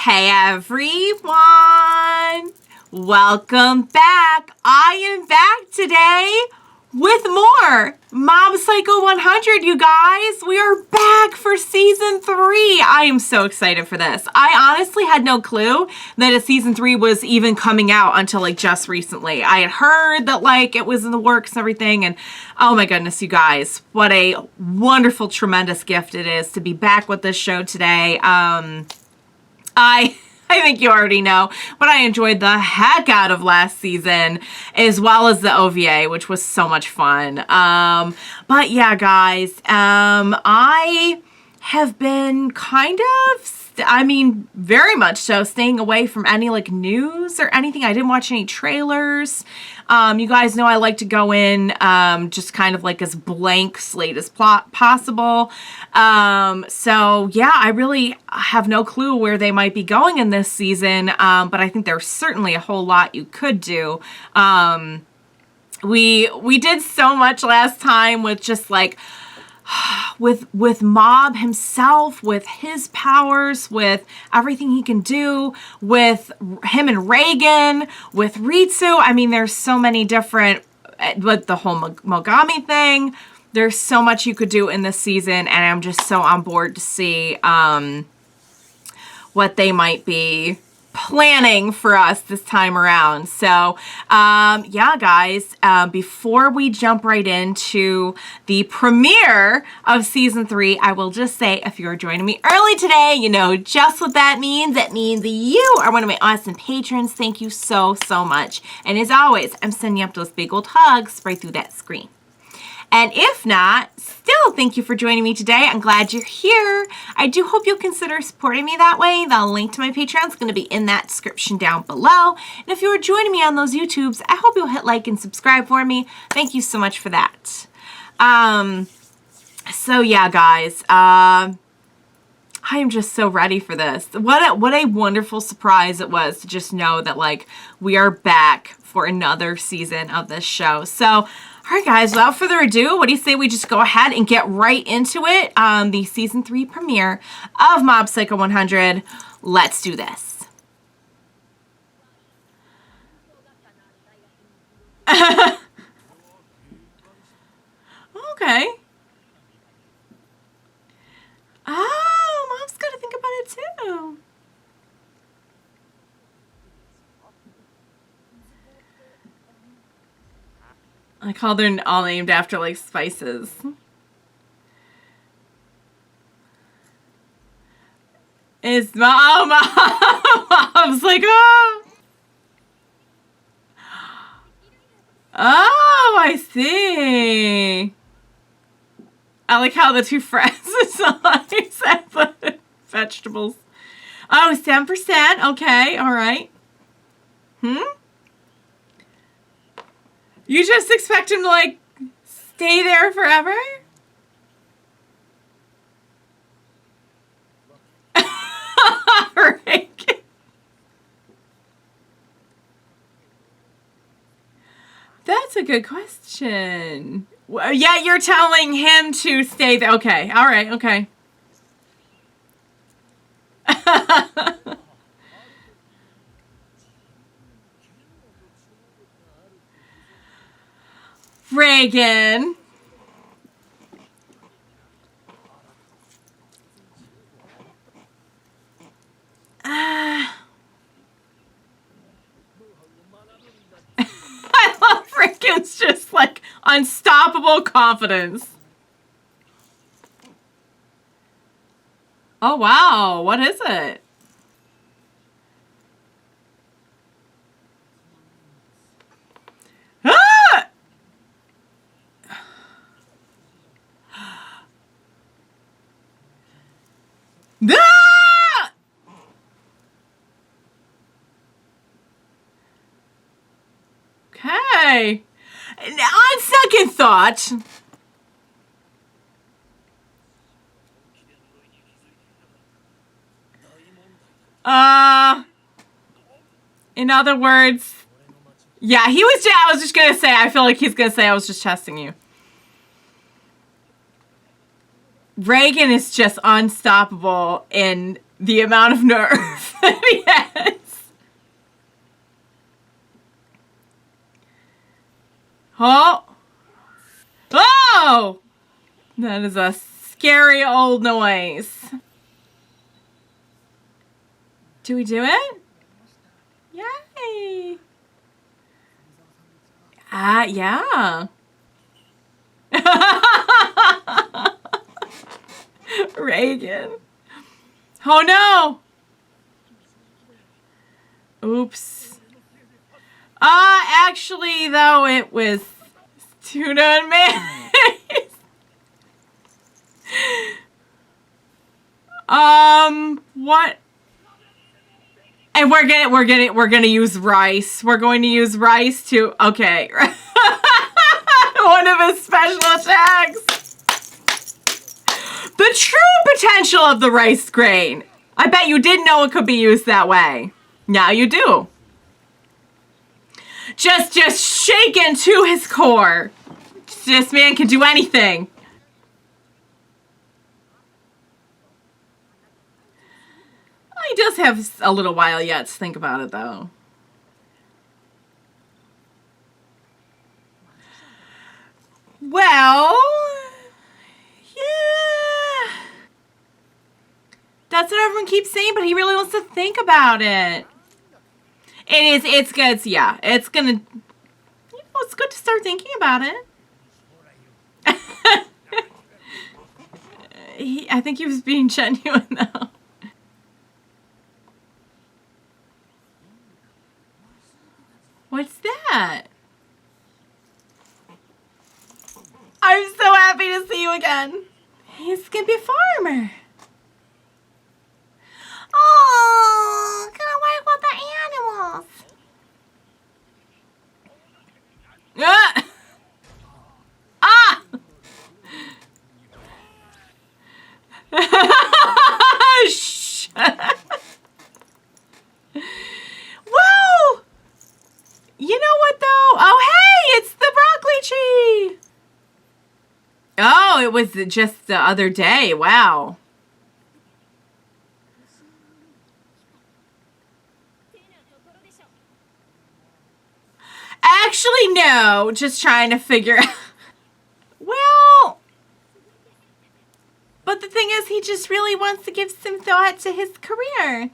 Hey everyone! Welcome back! I am back today with more Mob Psycho 100, you guys! We are back for season 3! I am so excited for this. I honestly had no clue that a season 3 was even coming out until like just recently. I had heard that like it was in the works and everything, and oh my goodness, you guys, what a wonderful, tremendous gift it is to be back with this show today. I think you already know, but I enjoyed the heck out of last season, as well as the OVA, which was so much fun. But yeah, guys, I have been kind of, very much so, staying away from any like news or anything. I didn't watch any trailers. You guys know I like to go in just kind of like as blank slate as possible. So yeah, I really have no clue where they might be going in this season, but I think there's certainly a whole lot you could do. We did so much last time with just like with Mob himself, with his powers, with everything he can do, with him and Reagan, with Ritsu. I mean, there's so many different, with the whole Mogami thing. There's so much you could do in this season, and I'm just so on board to see what they might be planning for us this time around. So yeah, guys, before we jump right into the premiere of season 3, I will just say, if you're joining me early today, you know just what that means. That means you are one of my awesome patrons. Thank you so much, and as always, I'm sending you up those big old hugs right through that screen. And if not, still thank you for joining me today. I'm glad you're here. I do hope you'll consider supporting me that way. The link to my Patreon is going to be in that description down below. And if you are joining me on those YouTubes, I hope you'll hit like and subscribe for me. Thank you so much for that. So yeah, guys, I am just so ready for this. What a wonderful surprise it was to just know that like we are back for another season of this show. So all right, guys, without further ado, what do you say we just go ahead and get right into it? The season 3 premiere of Mob Psycho 100. Let's do this. Okay. Oh, Mom's got to think about it too. I call them all named after like spices. It's Mom's like, oh. Oh, I see. I like how the two friends said vegetables. Oh, 7%. Okay, all right. You just expect him to, like, stay there forever? Reagan. That's a good question. Yeah, you're telling him to stay there. Okay, all right, okay. Reagan. I love Reagan's just like unstoppable confidence. Oh wow, what is it? Okay. On second thought, in other words, yeah, I was just gonna say, I feel like he's gonna say I was just testing you. Reagan is just unstoppable in the amount of nerve that he has. Oh! Oh! That is a scary old noise. Do we do it? Yay! Yeah. Reagan. Oh no! Oops. Actually, though, it was tuna and mayonnaise. What? And we're gonna use rice. We're going to use rice to, okay. One of his special attacks. The true potential of the rice grain. I bet you didn't know it could be used that way. Now you do. Just shaken to his core. This man can do anything. He does have a little while yet to think about it, though. Well, yeah. That's what everyone keeps saying, but he really wants to think about it. It's good. Yeah, it's gonna, it's good to start thinking about it. I think he was being genuine, though. What's that? I'm so happy to see you again. He's gonna be a farmer. Oh, gonna work with the animals. Ah! Shh. Whoa! You know what, though? Oh, hey, it's the broccoli tree. Oh, it was just the other day. Wow. Actually, no. Just trying to figure out. Well, but the thing is, he just really wants to give some thought to his career.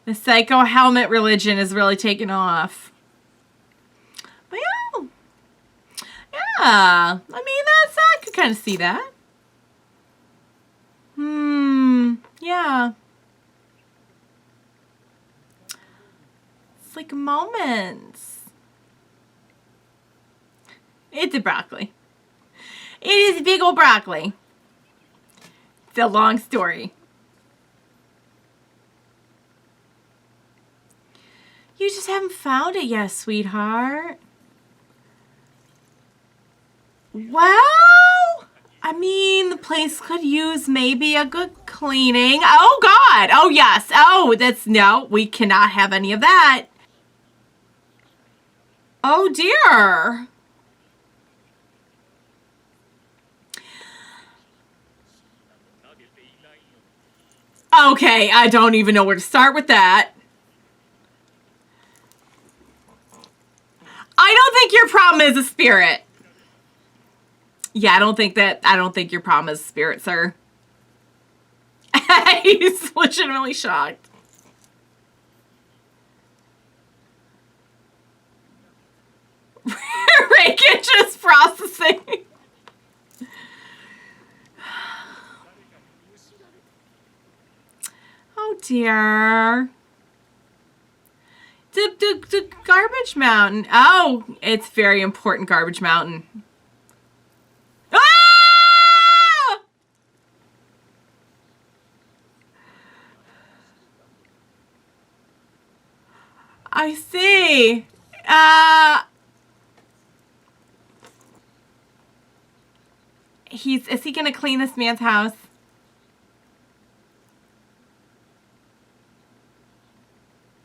The psycho helmet religion is really taking off. Well, yeah. I mean, I could kind of see that. Yeah. It's like moments. It's a broccoli. It is big old broccoli. It's a long story. You just haven't found it yet, sweetheart. Well, I mean, the place could use maybe a good cleaning. Oh, God. Oh, yes. Oh, no, we cannot have any of that. Oh, dear. Okay, I don't even know where to start with that. I don't think your problem is a spirit. Yeah, I don't think your problem is a spirit, sir. He's legitimately shocked. Reagan just processing. Oh dear. The garbage mountain. Oh, it's very important, garbage mountain. Ah! I see. Is he gonna clean this man's house?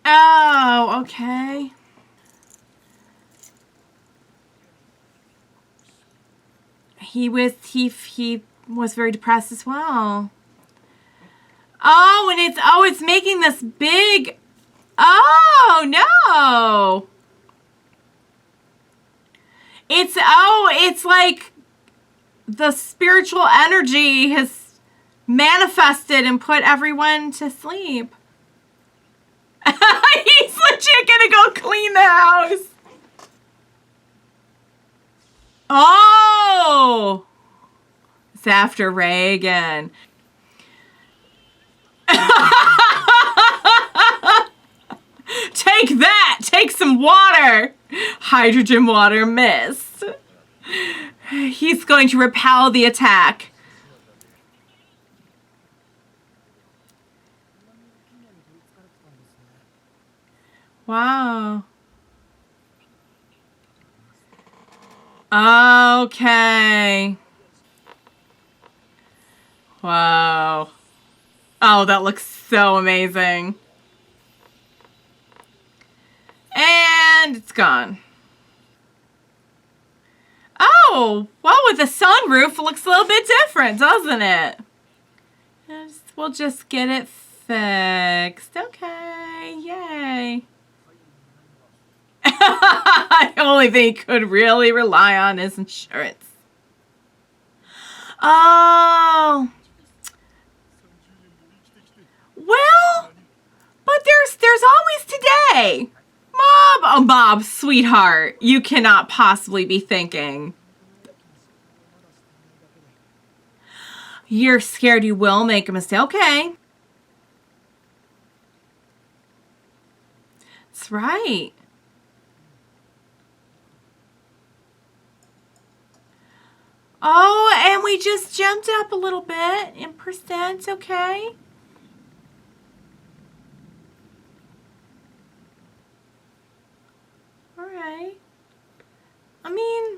Oh, okay. He was very depressed as well. Oh, and it's making this big, oh, no. It's like the spiritual energy has manifested and put everyone to sleep. He's legit gonna go clean the house. Oh, it's after Reagan. Take that! Take some water! Hydrogen water mist. He's going to repel the attack. Wow. Okay. Wow. Oh, that looks so amazing. And it's gone. Oh, well, with the sunroof, it looks a little bit different, doesn't it? We'll just get it fixed. Okay, yay. The only thing he could really rely on is insurance. Oh. Well, but there's always today. Bob, sweetheart, you cannot possibly be thinking. You're scared you will make a mistake. Okay. That's right. Oh, and we just jumped up a little bit in percent, okay? All right. I mean,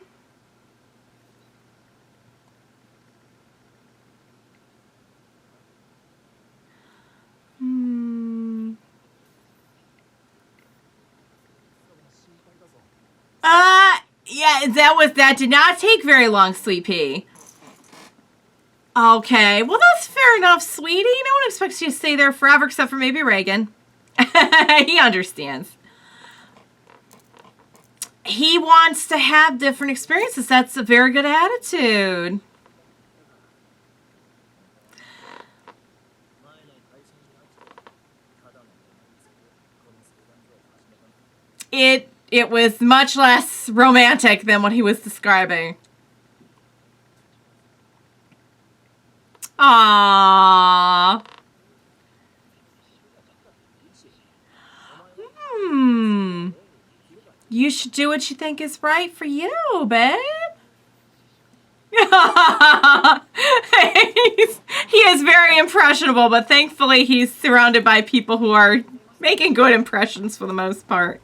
yeah, that did not take very long, Sweet Pea. Okay, well that's fair enough, sweetie. No one expects you to stay there forever except for maybe Reagan. He understands. He wants to have different experiences. That's a very good attitude. It was much less romantic than what he was describing. Aww. You should do what you think is right for you, babe. He is very impressionable, but thankfully he's surrounded by people who are making good impressions for the most part.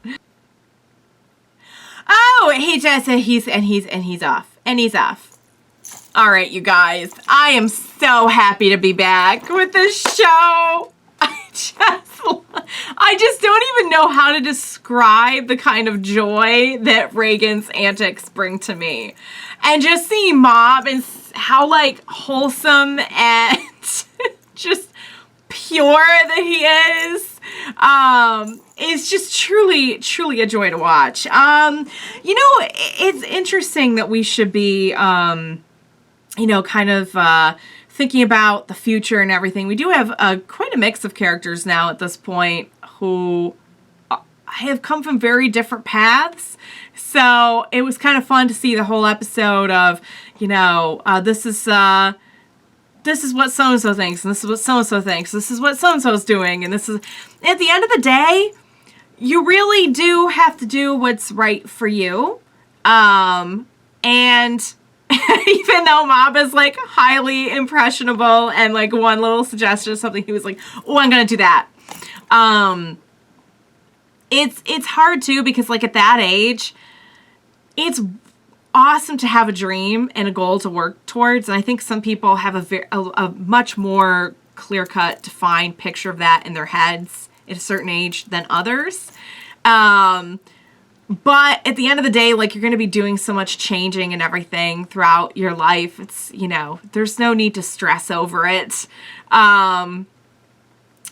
Oh, he just he's off. And he's off. All right, you guys. I am so happy to be back with this show. I just don't even know how to describe the kind of joy that Reagan's antics bring to me. And just seeing Mob and how like wholesome and just pure that he is just truly a joy to watch. You know, it's interesting that we should be you know, kind of thinking about the future and everything. We do have quite a mix of characters now at this point who have come from very different paths. So it was kind of fun to see the whole episode of, you know, this is what so-and-so thinks, and this is what so-and-so thinks, this is what so-and-so's doing, and this is, at the end of the day, you really do have to do what's right for you. And even though Mob is like highly impressionable and like one little suggestion of something, he was like, oh, I'm gonna do that. It's hard too, because like at that age, it's awesome to have a dream and a goal to work towards. And I think some people have a much more clear-cut, defined picture of that in their heads at a certain age than others. But at the end of the day, like, you're going to be doing so much changing and everything throughout your life. It's, you know, there's no need to stress over it.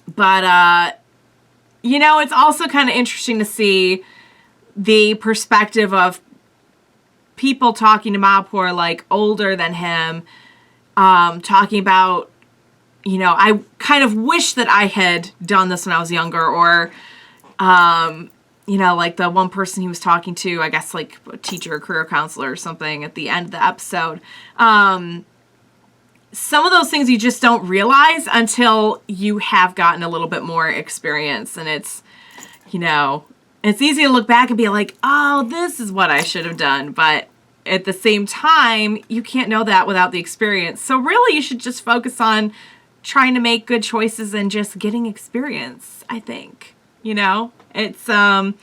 But, you know, it's also kind of interesting to see the perspective of people talking to Mob who are, like, older than him, talking about, you know, I kind of wish that I had done this when I was younger, or, you know, like the one person he was talking to, I guess, like, a teacher or career counselor or something at the end of the episode. Some of those things you just don't realize until you have gotten a little bit more experience. And it's, you know, it's easy to look back and be like, oh, this is what I should have done. But at the same time, you can't know that without the experience. So really, you should just focus on trying to make good choices and just getting experience, I think. You know, it's, and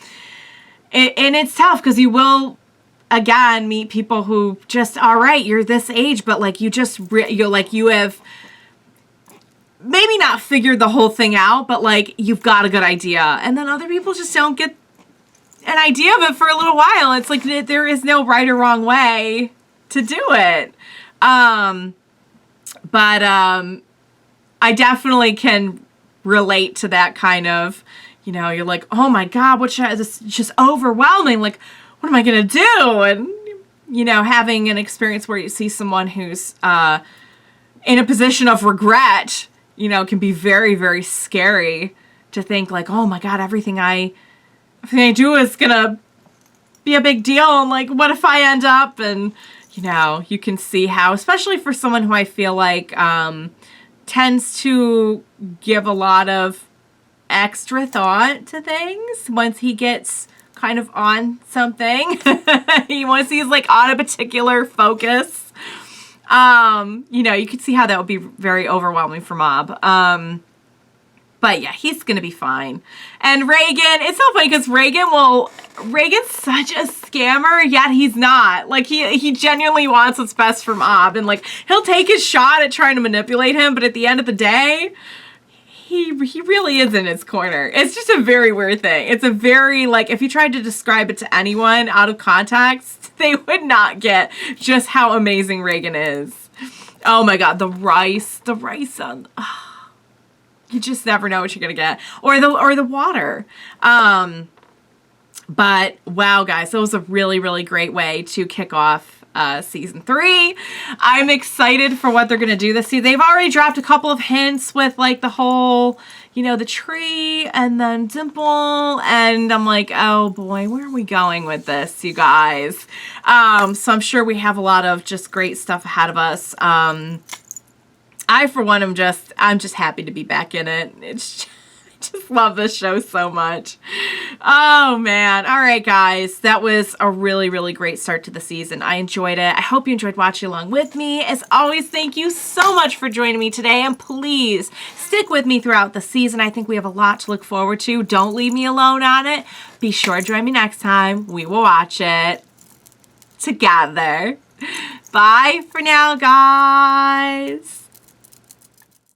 it's tough because you will, again, meet people who just, all right, you're this age, but like you just, you're like, you have maybe not figured the whole thing out, but like you've got a good idea. And then other people just don't get an idea of it for a little while. It's like there is no right or wrong way to do it. But I definitely can relate to that kind of, you know, you're like, oh my God, this is just overwhelming. Like, what am I going to do? And, you know, having an experience where you see someone who's in a position of regret, you know, can be very, very scary to think like, oh my God, everything I do is going to be a big deal. And like, what if I end up? And, you know, you can see how, especially for someone who I feel like tends to give a lot of extra thought to things once he gets kind of on something. Once he's like on a particular focus, you know, you could see how that would be very overwhelming for Mob. But yeah, he's gonna be fine. And Reagan, it's so funny because Reagan's such a scammer, yet he's not. Like he genuinely wants what's best for Mob, and like he'll take his shot at trying to manipulate him, but at the end of the day, he really is in his corner. It's just a very weird thing. It's a very, like, if you tried to describe it to anyone out of context, they would not get just how amazing Reagan is. Oh my God, the rice on, you just never know what you're gonna get. Or the water. But wow, guys, that was a really, really great way to kick off season 3. I'm excited for what they're gonna do this season. They've already dropped a couple of hints with like the whole, you know, the tree and then Dimple, and I'm like, oh boy, where are we going with this, you guys? So I'm sure we have a lot of just great stuff ahead of us. I, for one, I'm just happy to be back in it. I just love this show so much. Oh, man. All right, guys. That was a really, really great start to the season. I enjoyed it. I hope you enjoyed watching along with me. As always, thank you so much for joining me today. And please stick with me throughout the season. I think we have a lot to look forward to. Don't leave me alone on it. Be sure to join me next time. We will watch it together. Bye for now, guys.